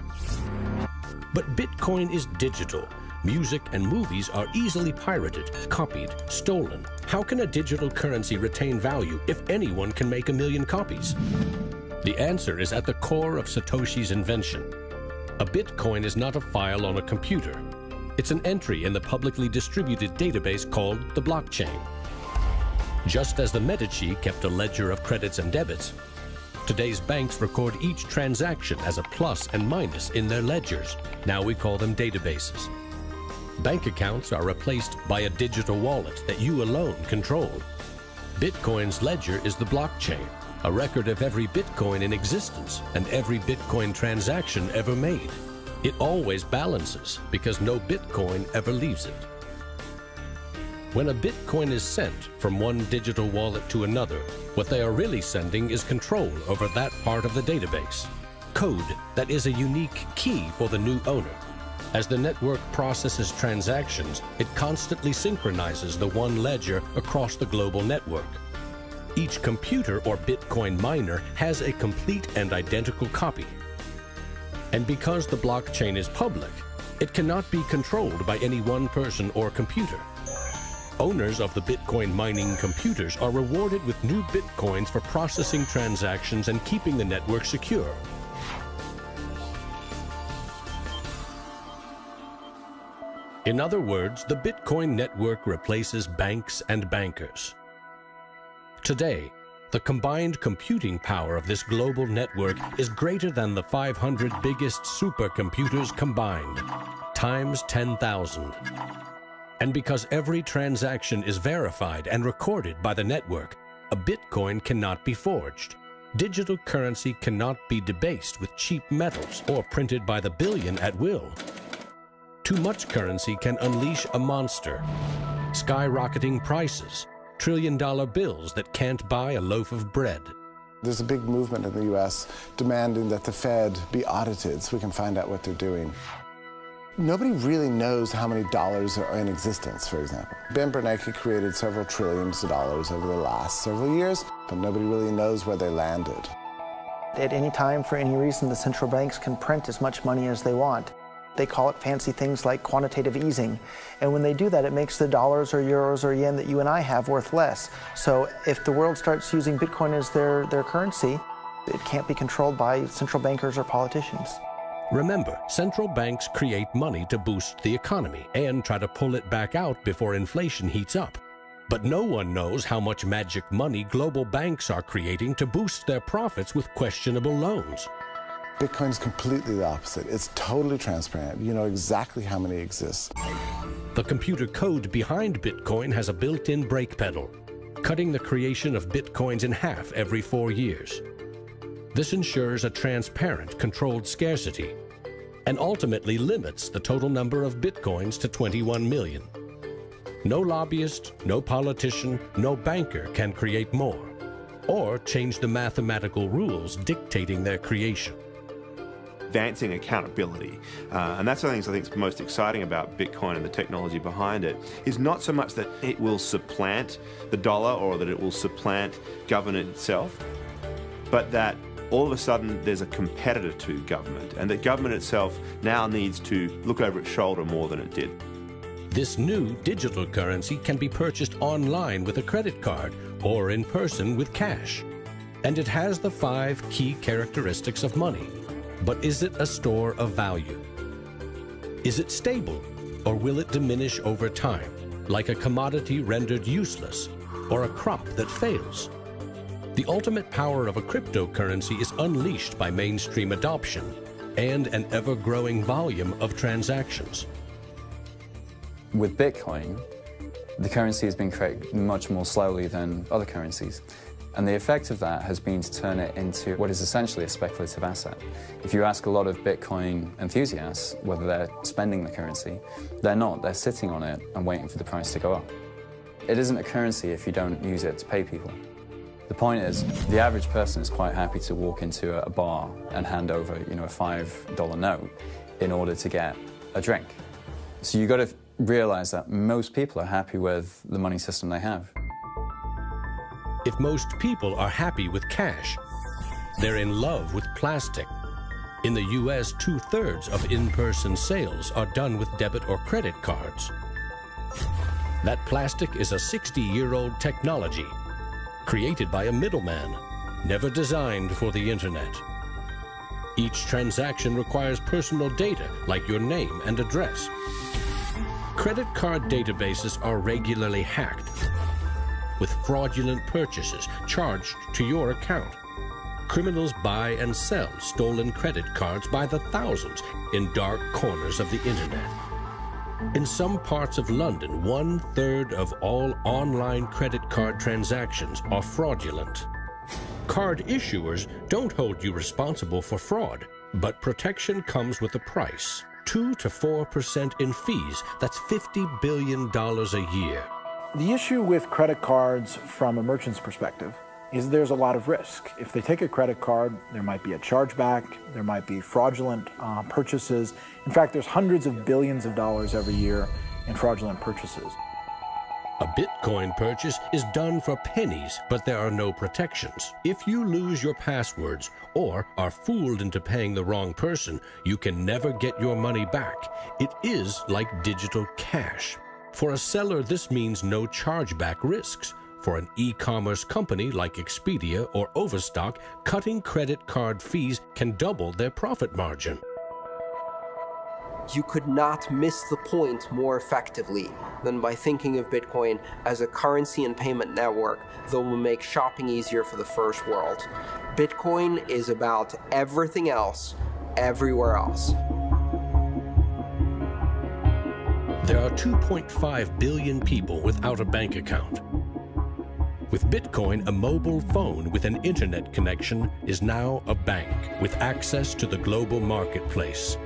Speaker 1: But Bitcoin is digital. Music and movies are easily pirated, copied, stolen. How can a digital currency retain value if anyone can make 1 million copies? The answer is at the core of Satoshi's invention. A Bitcoin is not a file on a computer. It's an entry in the publicly distributed database called the blockchain. Just as the Medici kept a ledger of credits and debits, today's banks record each transaction as a plus and minus in their ledgers. Now we call them databases. Bank accounts are replaced by a digital wallet that you alone control. Bitcoin's ledger is the blockchain, a record of every Bitcoin in existence and every Bitcoin transaction ever made. It always balances because no Bitcoin ever leaves it. When a Bitcoin is sent from one digital wallet to another, what they are really sending is control over that part of the database. Code that is a unique key for the new owner. As the network processes transactions, it constantly synchronizes the one ledger across the global network. Each computer or Bitcoin miner has a complete and identical copy. And because the blockchain is public, it cannot be controlled by any one person or computer. Owners of the Bitcoin mining computers are rewarded with new Bitcoins for processing transactions and keeping the network secure. In other words, the Bitcoin network replaces banks and bankers. Today, the combined computing power of this global network is greater than the 500 biggest supercomputers combined, times 10,000. And because every transaction is verified and recorded by the network, a Bitcoin cannot be forged. Digital currency cannot be debased with cheap metals or printed by the billion at will. Too much currency can unleash a monster, skyrocketing prices, trillion-dollar bills that can't buy a loaf of bread.
Speaker 3: There's a big movement in the U.S. demanding that the Fed be audited so we can find out what they're doing. Nobody really knows how many dollars are in existence, for example. Ben Bernanke created several trillions of dollars over the last several years, but nobody really knows where they landed.
Speaker 4: At any time, for any reason, the central banks can print as much money as they want. They call it fancy things like quantitative easing. And when they do that, it makes the dollars or euros or yen that you and I have worth less. So if the world starts using Bitcoin as their currency, It can't be controlled by central bankers or politicians.
Speaker 1: Remember, central banks create money to boost the economy and try to pull it back out before inflation heats up. But no one knows how much magic money global banks are creating to boost their profits with questionable loans.
Speaker 3: Bitcoin's completely the opposite. It's totally transparent. You know exactly how many exist.
Speaker 1: The computer code behind Bitcoin has a built-in brake pedal, cutting the creation of Bitcoins in half every 4 years. This ensures a transparent, controlled scarcity and ultimately limits the total number of Bitcoins to 21 million. No lobbyist, no politician, no banker can create more or change the mathematical rules dictating their creation.
Speaker 5: Advancing accountability. And that's one of the things I think is most exciting about Bitcoin and the technology behind it, is not so much that it will supplant the dollar or that it will supplant government itself, but that all of a sudden there's a competitor to government, and that government itself now needs to look over its shoulder more than it did.
Speaker 1: This new digital currency can be purchased online with a credit card or in person with cash. And it has the 5 key characteristics of money. But is it a store of value? Is it stable, or will it diminish over time, like a commodity rendered useless or a crop that fails? The ultimate power of a cryptocurrency is unleashed by mainstream adoption and an ever-growing volume of transactions.
Speaker 12: With Bitcoin, the currency has been created much more slowly than other currencies. And the effect of that has been to turn it into what is essentially a speculative asset. If you ask a lot of Bitcoin enthusiasts whether they're spending the currency, they're not. They're sitting on it and waiting for the price to go up. It isn't a currency if you don't use it to pay people. The point is, the average person is quite happy to walk into a bar and hand over, a $5 note in order to get a drink. So you've got to realize that most people are happy with the money system they have.
Speaker 1: If most people are happy with cash, they're in love with plastic. In the US, 2/3 of in-person sales are done with debit or credit cards. That plastic is a 60-year-old technology, created by a middleman, never designed for the internet. Each transaction requires personal data, like your name and address. Credit card databases are regularly hacked, with fraudulent purchases charged to your account. Criminals buy and sell stolen credit cards by the thousands in dark corners of the internet. In some parts of London, 1/3 of all online credit card transactions are fraudulent. Card issuers don't hold you responsible for fraud, but protection comes with a price. 2 to 4% in fees. That's $50 billion a year.
Speaker 22: The issue with credit cards from a merchant's perspective is there's a lot of risk. If they take a credit card, there might be a chargeback, there might be fraudulent purchases. In fact, there's hundreds of billions of dollars every year in fraudulent purchases.
Speaker 1: A Bitcoin purchase is done for pennies, but there are no protections. If you lose your passwords or are fooled into paying the wrong person, you can never get your money back. It is like digital cash. For a seller, this means no chargeback risks. For an e-commerce company like Expedia or Overstock, cutting credit card fees can double their profit margin.
Speaker 2: You could not miss the point more effectively than by thinking of Bitcoin as a currency and payment network that will make shopping easier for the first world. Bitcoin is about everything else, everywhere else.
Speaker 1: There are 2.5 billion people without a bank account. With Bitcoin, a mobile phone with an internet connection is now a bank with access to the global marketplace.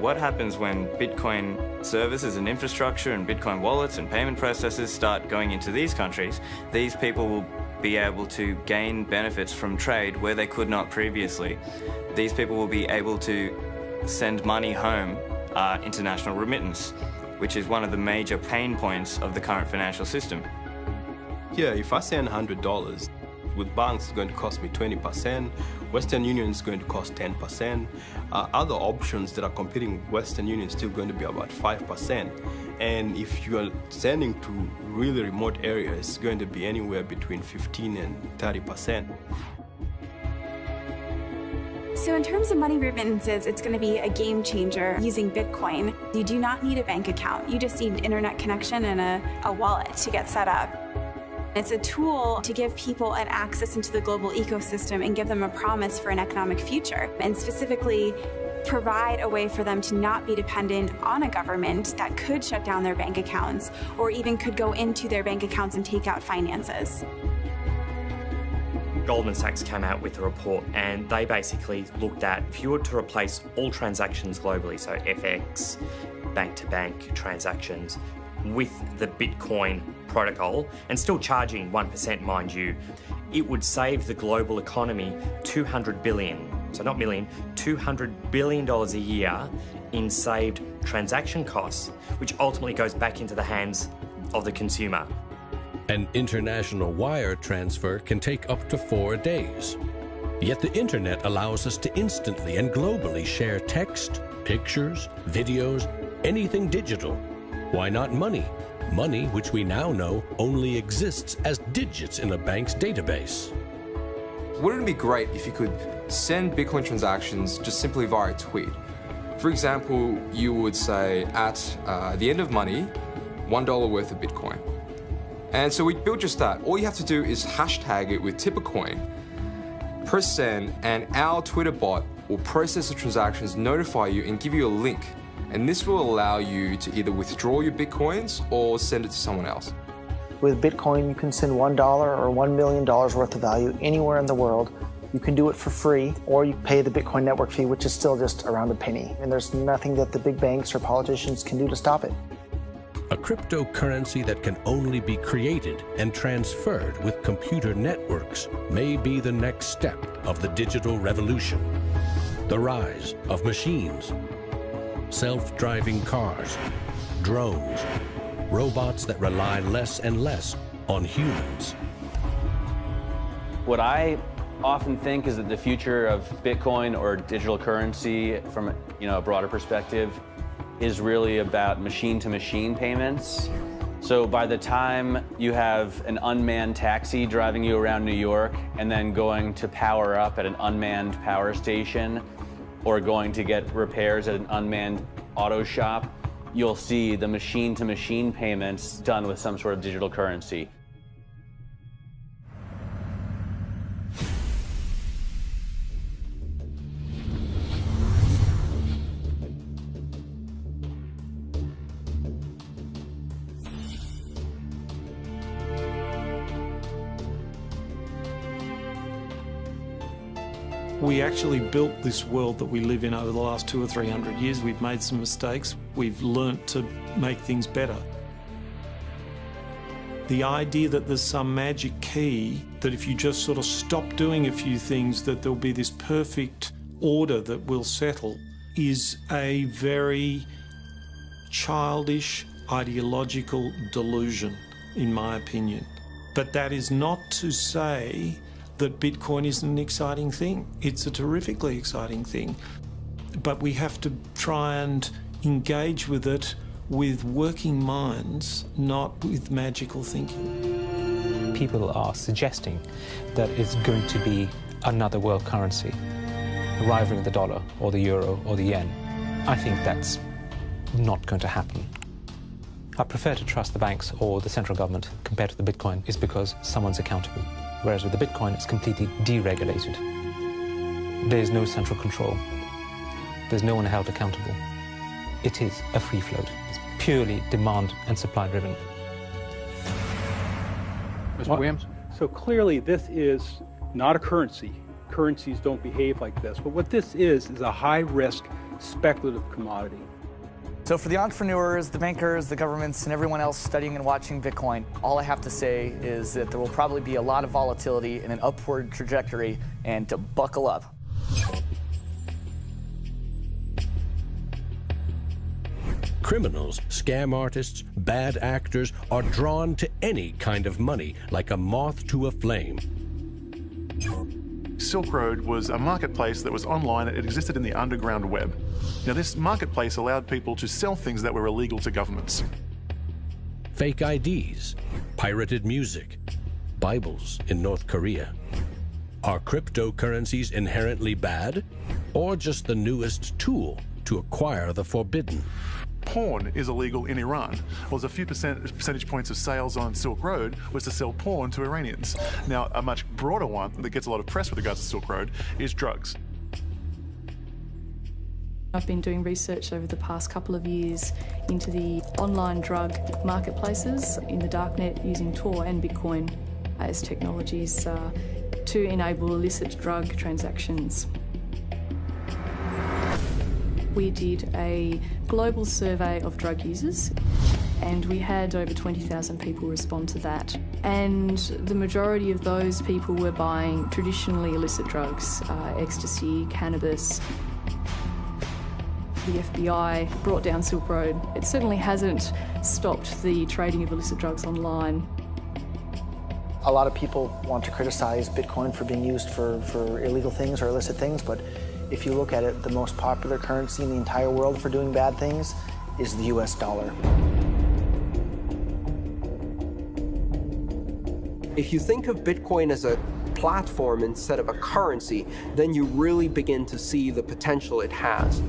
Speaker 23: What happens when Bitcoin services and infrastructure and Bitcoin wallets and payment processors start going into these countries? These people will be able to gain benefits from trade where they could not previously. These people will be able to send money home, international remittance, which is one of the major pain points of the current financial system.
Speaker 24: Yeah, if I send $100, with banks it's going to cost me 20%, Western Union is going to cost 10%, other options that are competing with Western Union is still going to be about 5%. And if you are sending to really remote areas, it's going to be anywhere between 15 and 30%.
Speaker 7: So in terms of money remittances, it's going to be a game changer using Bitcoin. You do not need a bank account. You just need an internet connection and a wallet to get set up. It's a tool to give people an access into the global ecosystem and give them a promise for an economic future, and specifically provide a way for them to not be dependent on a government that could shut down their bank accounts or even could go into their bank accounts and take out finances.
Speaker 8: Goldman Sachs came out with a report and they basically looked at if you were to replace all transactions globally, so FX, bank-to-bank transactions, with the Bitcoin protocol, and still charging 1%, mind you, it would save the global economy $200 billion, so not million, $200 billion a year in saved transaction costs, which ultimately goes back into the hands of the consumer.
Speaker 1: An international wire transfer can take up to 4 days. Yet the internet allows us to instantly and globally share text, pictures, videos, anything digital. Why not money? Money which we now know only exists as digits in a bank's database.
Speaker 11: Wouldn't it be great if you could send Bitcoin transactions just simply via a tweet? For example, you would say at the end of money, $1 worth of Bitcoin. And so we built just that. All you have to do is hashtag it with Tippercoin, press send, and our Twitter bot will process the transactions, notify you, and give you a link. And this will allow you to either withdraw your Bitcoins or send it to someone else.
Speaker 4: With Bitcoin, you can send $1 or $1 million worth of value anywhere in the world. You can do it for free, or you pay the Bitcoin network fee, which is still just around a penny. And there's nothing that the big banks or politicians can do to stop it.
Speaker 1: A cryptocurrency that can only be created and transferred with computer networks may be the next step of the digital revolution. The rise of machines, self-driving cars, drones, robots that rely less and less on humans.
Speaker 14: What I often think is that the future of Bitcoin or digital currency from a broader perspective is really about machine-to-machine payments. So by the time you have an unmanned taxi driving you around New York and then going to power up at an unmanned power station or going to get repairs at an unmanned auto shop, you'll see the machine-to-machine payments done with some sort of digital currency.
Speaker 10: We actually built this world that we live in over the last 200 or 300 years. We've made some mistakes. We've learnt to make things better. The idea that there's some magic key, that if you just sort of stop doing a few things, that there'll be this perfect order that will settle, is a very childish, ideological delusion, in my opinion. But that is not to say that Bitcoin isn't an exciting thing. It's a terrifically exciting thing. But we have to try and engage with it with working minds, not with magical thinking.
Speaker 13: People are suggesting that it's going to be another world currency, rivaling the dollar or the euro or the yen. I think that's not going to happen. I prefer to trust the banks or the central government compared to the Bitcoin is because someone's accountable. Whereas with the Bitcoin, it's completely deregulated. There's no central control. There's no one held accountable. It is a free float. It's purely demand and supply driven.
Speaker 25: Mr. Williams? So clearly this is not a currency. Currencies don't behave like this. But what this is a high-risk speculative commodity.
Speaker 18: So for the entrepreneurs, the bankers, the governments, and everyone else studying and watching Bitcoin, all I have to say is that there will probably be a lot of volatility and an upward trajectory, and to buckle up.
Speaker 1: Criminals, scam artists, bad actors are drawn to any kind of money like a moth to a flame.
Speaker 9: Silk Road was a marketplace that was online. It existed in the underground web. Now, this marketplace allowed people to sell things that were illegal to governments.
Speaker 1: Fake IDs, pirated music, Bibles in North Korea. Are cryptocurrencies inherently bad, or just the newest tool to acquire the forbidden?
Speaker 9: Porn is illegal in Iran. Well, there's a few percentage points of sales on Silk Road was to sell porn to Iranians. Now, a much broader one that gets a lot of press with regards to Silk Road is drugs.
Speaker 6: I've been doing research over the past couple of years into the online drug marketplaces in the darknet using Tor and Bitcoin as technologies to enable illicit drug transactions. We did a global survey of drug users, and we had over 20,000 people respond to that. And the majority of those people were buying traditionally illicit drugs, ecstasy, cannabis. The FBI brought down Silk Road. It certainly hasn't stopped the trading of illicit drugs online.
Speaker 4: A lot of people want to criticize Bitcoin for being used for illegal things or illicit things, but if you look at it, the most popular currency in the entire world for doing bad things is the US dollar.
Speaker 2: If you think of Bitcoin as a platform instead of a currency, then you really begin to see the potential it has.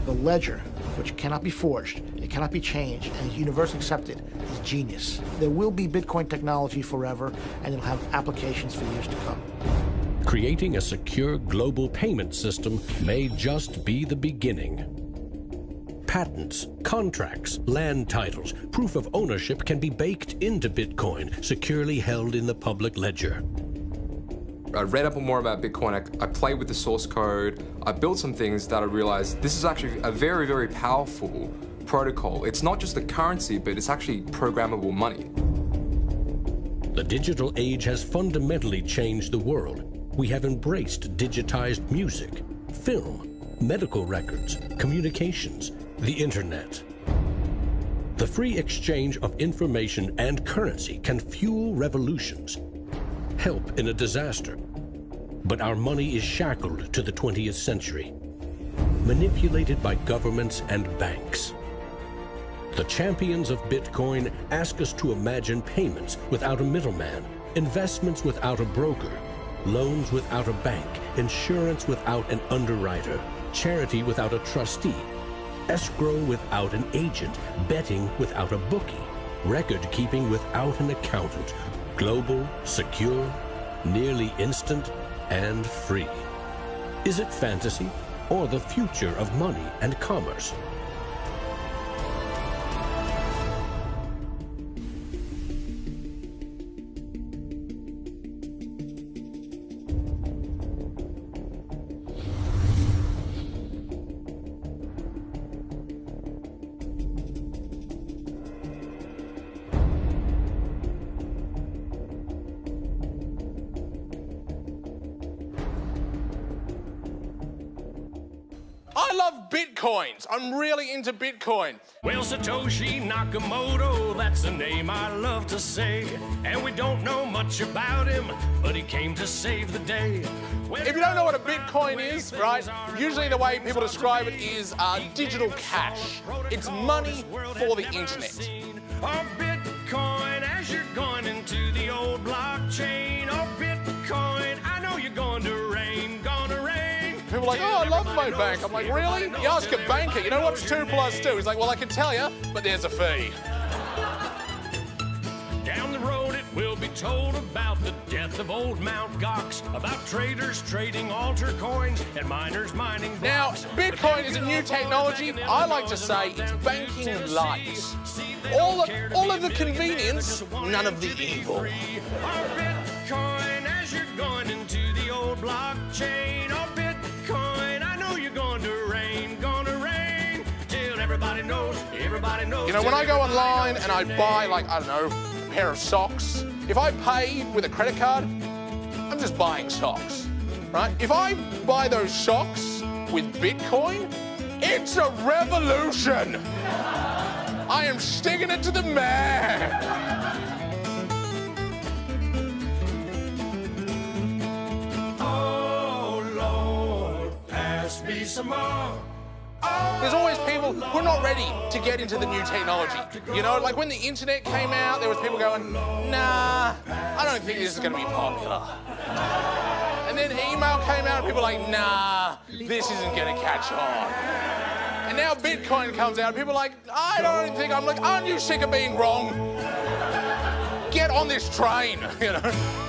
Speaker 15: The ledger, which cannot be forged, it cannot be changed, and is universally accepted, is genius. There will be Bitcoin technology forever, and it'll have applications for years to come.
Speaker 1: Creating a secure global payment system may just be the beginning. Patents, contracts, land titles, proof of ownership can be baked into Bitcoin, securely held in the public ledger.
Speaker 11: I read up more about Bitcoin, I played with the source code, I built some things that I realized this is actually a very, very powerful protocol. It's not just a currency, but it's actually programmable money.
Speaker 1: The digital age has fundamentally changed the world. We have embraced digitized music, film, medical records, communications, the internet. The free exchange of information and currency can fuel revolutions, help in a disaster. But our money is shackled to the 20th century, manipulated by governments and banks. The champions of Bitcoin ask us to imagine payments without a middleman, investments without a broker, loans without a bank, insurance without an underwriter, charity without a trustee, escrow without an agent, betting without a bookie, record keeping without an accountant, global, secure, nearly instant, and free. Is it fantasy or the future of money and commerce?
Speaker 16: I love Bitcoins. I'm really into Bitcoin.
Speaker 17: Well, Satoshi Nakamoto, that's the name I love to say. And we don't know much about him, but he came to save the day.
Speaker 16: If you don't know what a Bitcoin is, right, usually the way people describe it is digital cash. It's money for the internet.
Speaker 17: Oh, Bitcoin, as you're going into the old blockchain. Oh, Bitcoin, I know you're going to rain, gonna rain.
Speaker 16: People are like, oh, I love my bank. I'm like, really? You ask a banker, you know what's 2 + 2? He's like, well, I can tell you, but there's a fee.
Speaker 17: Down the road it will be told about the death of old Mt. Gox, about traders trading altar coins and miners mining blocks.
Speaker 16: Now, Bitcoin is a new technology. I like to say it's banking light. All of the convenience, none of the evil.
Speaker 17: Bitcoin, as you're going into the old blockchain. Oh, Bitcoin, I know you're going to rain, till everybody knows,
Speaker 16: You know, when I go online and I buy, like, I don't know, a pair of socks, if I pay with a credit card, I'm just buying socks, right? If I buy those socks with Bitcoin, it's a revolution. I am sticking it to the man.
Speaker 17: Me some more.
Speaker 16: There's always people who are not ready to get into the new technology. You know, like when the internet came out, there was people going, nah, I don't think this is going to be popular. And then email came out and people were like, nah, this isn't going to catch on. And now Bitcoin comes out and people are like, I don't think, I'm like, aren't you sick of being wrong? Get on this train, you know?